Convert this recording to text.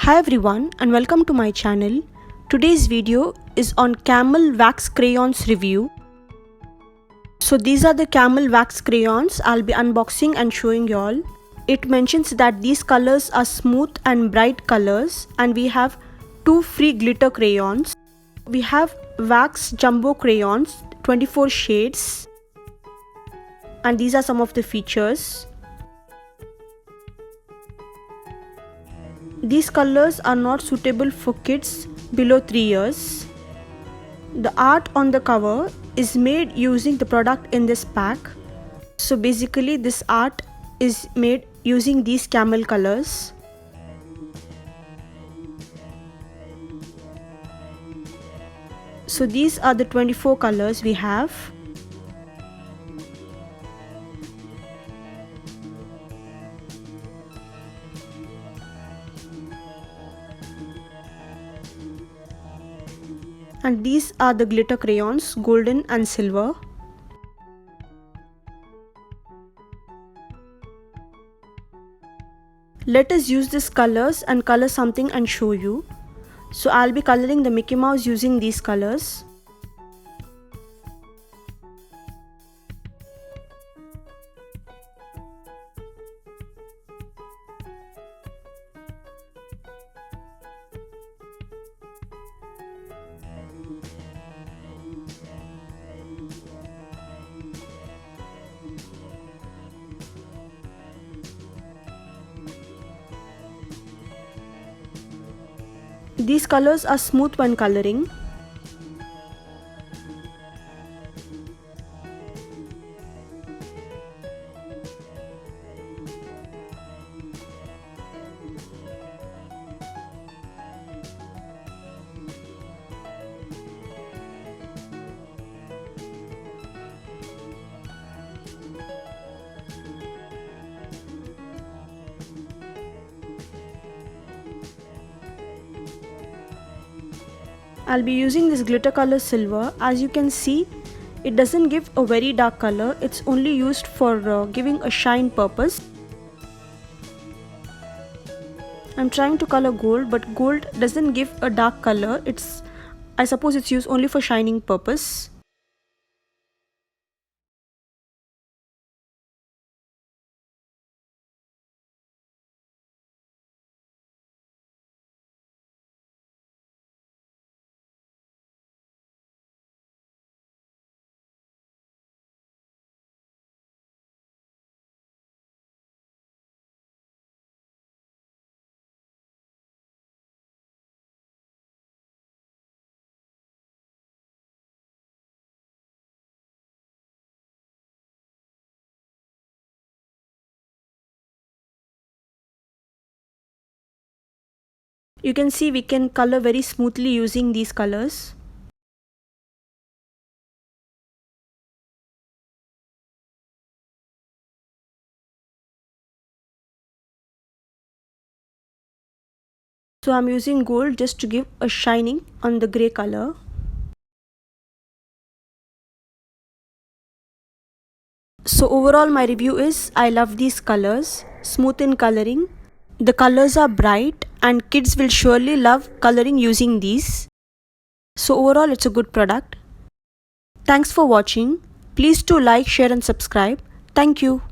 Hi everyone and welcome to my channel. Today's video is on Camel Wax Crayons review. So these are the Camel Wax Crayons I'll be unboxing and showing y'all. It mentions that these colors are smooth and bright colors, and we have 2 free glitter crayons. We have Wax Jumbo Crayons, 24 shades, and these are some of the features. These colors are not suitable for kids below 3 years. The art on the cover is made using the product in this pack. So basically this art is made using these camel colors. So these are the 24 colors we have. And these are the glitter crayons, golden and silver. Let us use these colors and color something and show you. So I'll be coloring the Mickey Mouse using these colors. These colors are smooth when coloring. I'll be using this glitter color silver. As you can see, it doesn't give a very dark color. It's only used for giving a shine purpose. I'm trying to color gold, but gold doesn't give a dark color. I suppose it's used only for shining purpose. You can see we can color very smoothly using these colors. So I'm using gold just to give a shining on the grey color. So overall my review is I love these colors, smooth in coloring. The colors are bright and kids will surely love coloring using these. So overall it's a good product. Thanks for watching. Please do like, share and subscribe. Thank you.